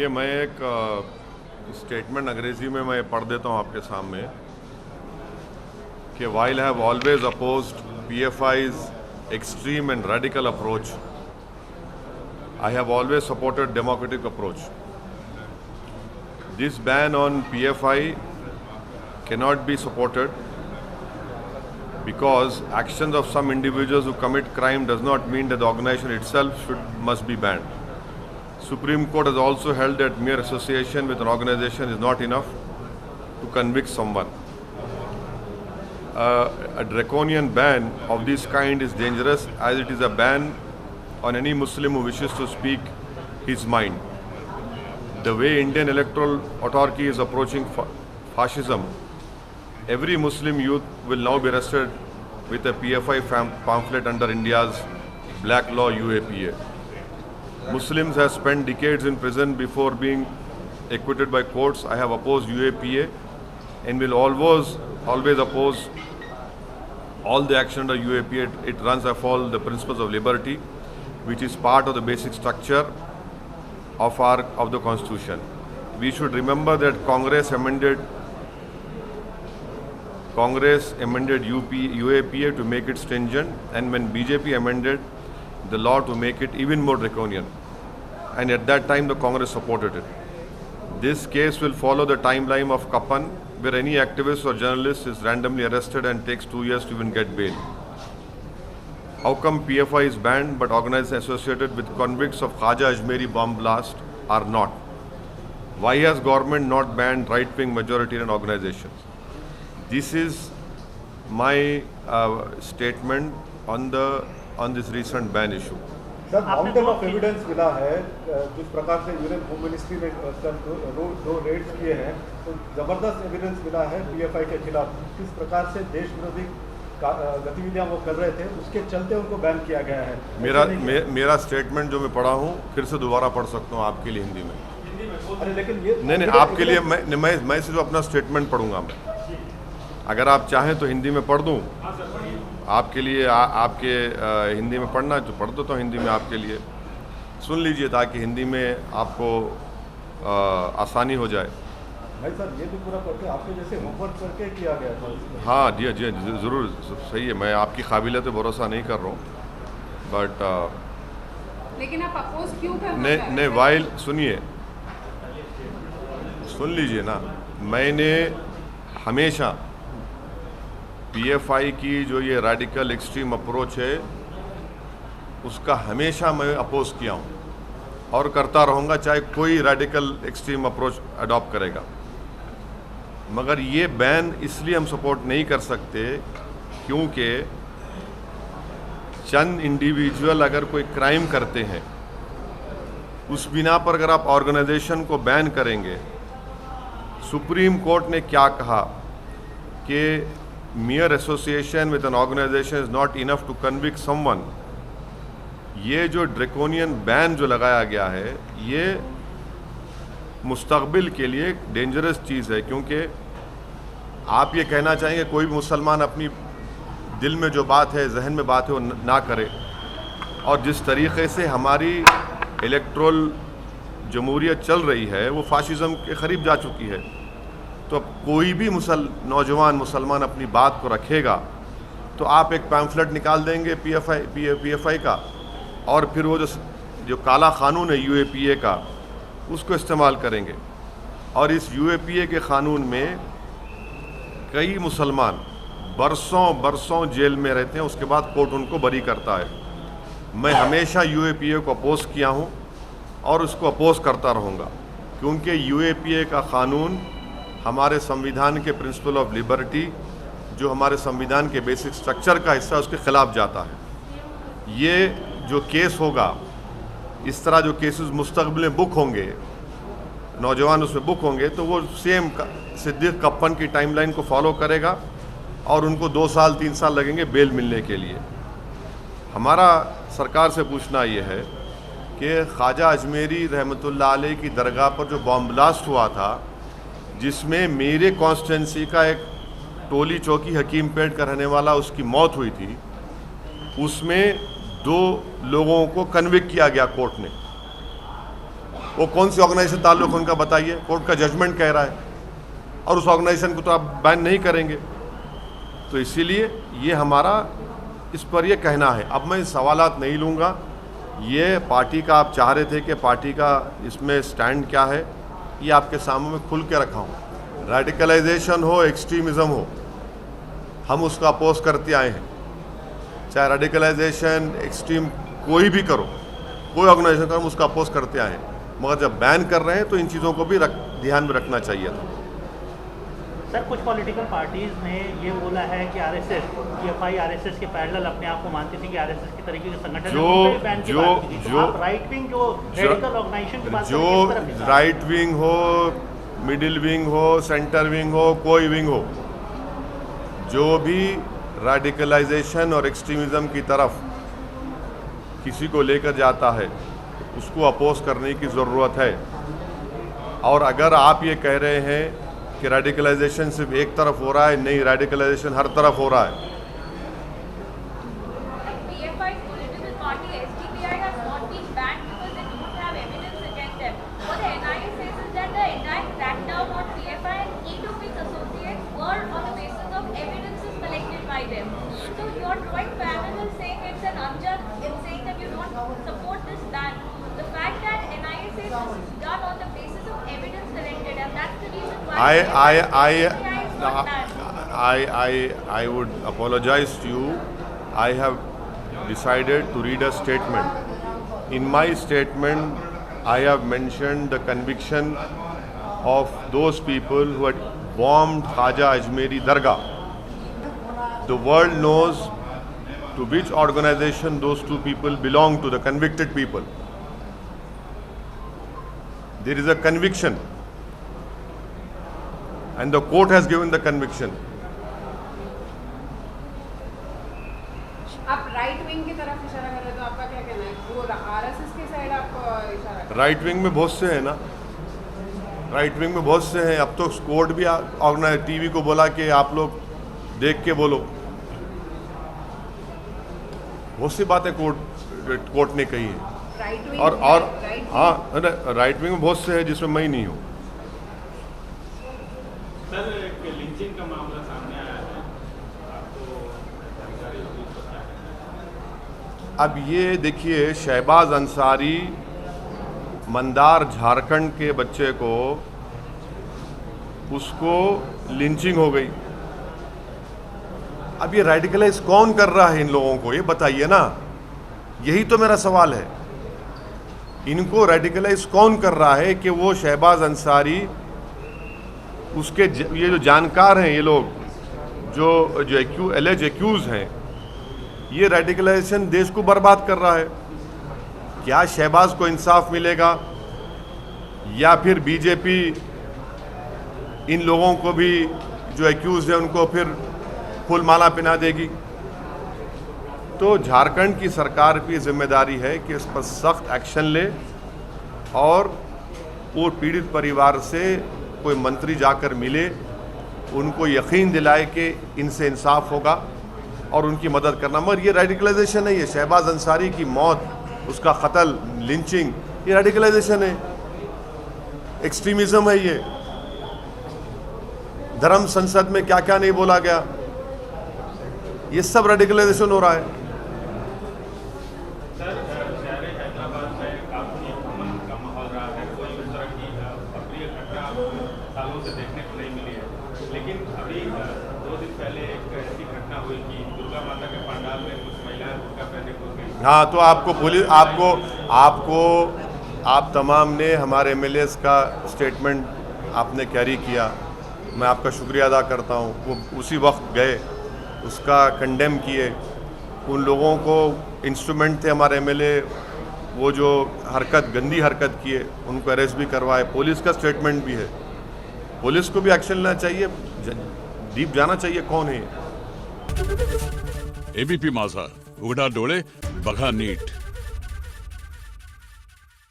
देखिए, मैं एक स्टेटमेंट अंग्रेजी में मैं पढ़ देता हूँ आपके सामने कि while I have always opposed PFI's extreme and radical approach, I have always supported democratic approach. This ban on PFI cannot be supported because actions of some individuals who commit crime does not mean that the organization itself must be banned. Supreme Court has also held that mere association with an organization is not enough to convict someone. A draconian ban of this kind is dangerous as it is a ban on any Muslim who wishes to speak his mind. The way Indian electoral authority is approaching fascism, every Muslim youth will now be arrested with a PFI pamphlet under India's black law UAPA. Muslims have spent decades in prison before being acquitted by courts. I have opposed UAPA and will always oppose all the action under UAPA. It runs afoul the principles of liberty, which is part of the basic structure of the Constitution. We should remember that Congress amended UAPA to make it stringent, and when BJP amended the law to make it even more draconian, and at that time the Congress supported it. This case will follow the timeline of Kapan, where any activist or journalist is randomly arrested and takes 2 years to even get bail. How come PFI is banned but organizations associated with convicts of Khaja Ajmeri bomb blast are not? Why has government not banned right-wing majoritarian organizations? This is my statement on this recent ban issue. Sir, mountain of evidence मिला है जिस प्रकार से union home ministry ने दो Reds किए हैं, तो जबरदस्त एविडेंस मिला है पीएफआई के खिलाफ। किस प्रकार से देश विरोधी गतिविधियां वो कर रहे थे, उसके चलते उनको बैन किया गया है। मेरा स्टेटमेंट जो मैं पढ़ा हूँ फिर से दोबारा पढ़ सकता हूँ आपके लिए हिंदी में। अरे लेकिन ये नहीं, आपके लिए मैं सिर्फ अपना स्टेटमेंट पढ़ूंगा। मैं अगर आप चाहें तो हिंदी में पढ़ दूँ आपके लिए। आपके हिंदी में पढ़ना है तो पढ़ दो, तो हिंदी में आपके लिए सुन लीजिए ताकि हिंदी में आपको आसानी हो जाए। भाई साहब, ये भी पूरा करके आपके जैसे होमवर्क करके किया गया था। हाँ जी ज़रूर, सही है। मैं आपकी काबिलियत पे भरोसा नहीं कर रहा हूँ, बट लेकिन आप अपोज क्यों करना चाहते हैं? नहीं, वाइल सुनिए, सुन लीजिए ना। मैंने हमेशा पीएफआई की जो ये रेडिकल एक्सट्रीम अप्रोच है उसका हमेशा मैं अपोज किया हूँ और करता रहूँगा, चाहे कोई रेडिकल एक्सट्रीम अप्रोच अडॉप्ट करेगा। मगर ये बैन इसलिए हम सपोर्ट नहीं कर सकते क्योंकि चंद इंडिविजुअल अगर कोई क्राइम करते हैं उस बिना पर अगर आप ऑर्गेनाइजेशन को बैन करेंगे। सुप्रीम कोर्ट ने क्या कहा कि mere association with an organization is not enough to convict someone। ये जो ड्रैकोनियन बैन जो लगाया गया है ये मुस्तकबिल के लिए एक डेंजरस चीज़ है, क्योंकि आप ये कहना चाहेंगे कोई भी मुसलमान अपनी दिल में जो बात है, जहन में बात है, वो ना करे। और जिस तरीक़े से हमारी इलेक्ट्रल जमहूरियत चल रही है वो फाशिज़म के करीब जा चुकी है। तो अब कोई भी नौजवान मुसलमान अपनी बात को रखेगा तो आप एक पैम्फलेट निकाल देंगे पीएफआई का, और फिर वो जो काला कानून है यूएपीए का उसको इस्तेमाल करेंगे। और इस यूएपीए के क़ानून में कई मुसलमान बरसों जेल में रहते हैं, उसके बाद कोर्ट उनको बरी करता है। मैं हमेशा यूएपीए को अपोज किया हूँ और उसको अपोज करता रहूँगा, क्योंकि यूएपीए का क़ानून हमारे संविधान के प्रिंसिपल ऑफ लिबर्टी, जो हमारे संविधान के बेसिक स्ट्रक्चर का हिस्सा, उसके ख़िलाफ़ जाता है। ये जो केस होगा, इस तरह जो केसेस मुस्तक़बिल में बुक होंगे, नौजवान उसमें बुक होंगे, तो वो सेम सिद्दीक़ कप्पन की टाइमलाइन को फॉलो करेगा और उनको 2 साल 3 साल लगेंगे बेल मिलने के लिए। हमारा सरकार से पूछना ये है कि ख्वाजा अजमेरी रहमतुल्लाह अलैह की दरगाह पर जो बॉम्ब ब्लास्ट हुआ था, जिसमें मेरे कॉन्स्टिट्यूंसी का एक टोली चौकी हकीम पेट का रहने वाला उसकी मौत हुई थी, उसमें 2 लोगों को कन्विक्ट किया गया कोर्ट ने। वो कौन सी ऑर्गेनाइजेशन ताल्लुक उनका बताइए, कोर्ट का जजमेंट कह रहा है, और उस ऑर्गेनाइजेशन को तो आप बैन नहीं करेंगे। तो इसीलिए ये हमारा इस पर ये कहना है। अब मैं सवालात नहीं लूँगा, ये पार्टी का आप चाह रहे थे कि पार्टी का इसमें स्टैंड क्या है, ये आपके सामने में खुल के रखा हूँ। रेडिकलाइजेशन हो, एक्सट्रीमिज़म हो, हम उसका अपोज करते आए हैं। चाहे रेडिकलाइजेशन, एक्सट्रीम कोई भी करो, कोई ऑर्गेनाइजेशन करो, हम उसका अपोज करते आए हैं। मगर जब बैन कर रहे हैं तो इन चीज़ों को भी ध्यान में रखना चाहिए था। सर, कुछ पॉलिटिकल पार्टीज ने ये बोला है कि आरएसएस, पीएफआई आरएसएस के पैरेलल अपने आप को मानती थी कि आरएसएस की तरीके के संगठन आप राइट विंग जो रेडिकल ऑर्गेनाइजेशन की बात जो राइट विंग हो, मिडिल विंग हो, सेंटर विंग हो, कोई विंग हो, जो भी रेडिकलाइजेशन और एक्सट्रीमिज़म की तरफ किसी को लेकर जाता है उसको अपोज करने की ज़रूरत है। और अगर आप ये कह रहे हैं कि रेडिकलाइजेशन सिर्फ एक तरफ हो रहा है, नहीं, रेडिकलाइजेशन हर तरफ हो रहा है। PFI political party SDPI has not been banned because they don't have evidence against them. What the NIA says is that the entire crackdown on PFI and each of its associates were on the basis of evidences collected by them. So you're drawing parallels saying it's an unjust in saying that you don't support this ban. The fact that NIA says this is done on the basis of evidence collected, and that's the reason why I would apologize to you. I have decided to read a statement. In my statement, I have mentioned the conviction of those people who had bombed Khaja Ajmeri Dargah. The world knows to which organization those two people belong to, the convicted people. There is a conviction, and the court has given the conviction. आप right wing की तरफ इशारा कर रहे हैं, तो आपका क्या कहना है? वो आरएसएस की साइड आप इशारा कर रहे हैं? राइट विंग में बहुत से हैं ना, राइट विंग में बहुत से हैं। अब तो कोर्ट भी ऑर्गेनाइज टीवी को बोला कि आप लोग देख के बोलो, बहुत सी बातें कोर्ट ने कही है। और हाँ, राइट विंग में बहुत से हैं जिसमें मैं ही नहीं हूँ। सर, एक लिंचिंग का मामला सामने आया है, आपको जानकारी होगी इसका क्या कहना है? अब ये देखिए, शहबाज अंसारी, मंदार झारखंड के बच्चे को, उसको लिंचिंग हो गई। अब ये रेडिकलाइज कौन कर रहा है इन लोगों को, ये बताइए ना। यही तो मेरा सवाल है, इनको रेडिकलाइज कौन कर रहा है कि वो शहबाज अंसारी, उसके ये जो जानकार हैं, ये लोग जो एलेज एक्यूज हैं, ये रेडिकलाइजेशन देश को बर्बाद कर रहा है। क्या शहबाज को इंसाफ मिलेगा, या फिर बीजेपी इन लोगों को भी जो एक्यूज हैं उनको फिर फूल माला पहना देगी? तो झारखंड की सरकार की जिम्मेदारी है कि इस पर सख्त एक्शन ले, और वो पीड़ित परिवार से कोई मंत्री जाकर मिले, उनको यकीन दिलाए कि इनसे इंसाफ होगा और उनकी मदद करना। मगर ये रेडिकलाइजेशन है, ये शहबाज अंसारी की मौत, उसका कत्ल, लिंचिंग, ये रेडिकलाइजेशन है, एक्सट्रीमिज्म है। ये धर्म संसद में क्या क्या नहीं बोला गया, ये सब रेडिकलाइजेशन हो रहा है। सर, शहर हैदराबाद में काफी अमन का माहौल रहा है, कोई उस तरह की अप्रिय घटना सालों से देखने को नहीं मिली है। लेकिन अभी 2 दिन पहले एक ऐसी घटना हुई कि दुर्गा माता के पंडाल में कुछ महिलाएं बुर्का पहने घुस गई। हाँ, तो आपको पुलिस, आप तमाम ने हमारे एमएलएस का स्टेटमेंट आपने कैरी किया, मैं आपका शुक्रिया अदा करता हूँ। वो उसी वक्त गए, उसका कंडेम किए। उन लोगों को इंस्ट्रूमेंट थे हमारे एमएलए, वो जो गंदी हरकत किए, उनको अरेस्ट भी करवाए। पुलिस का स्टेटमेंट भी है, पुलिस को भी एक्शन लेना चाहिए, डीप जाना चाहिए कौन है। एबीपी माझा, उघडा डोळे बघा नीट।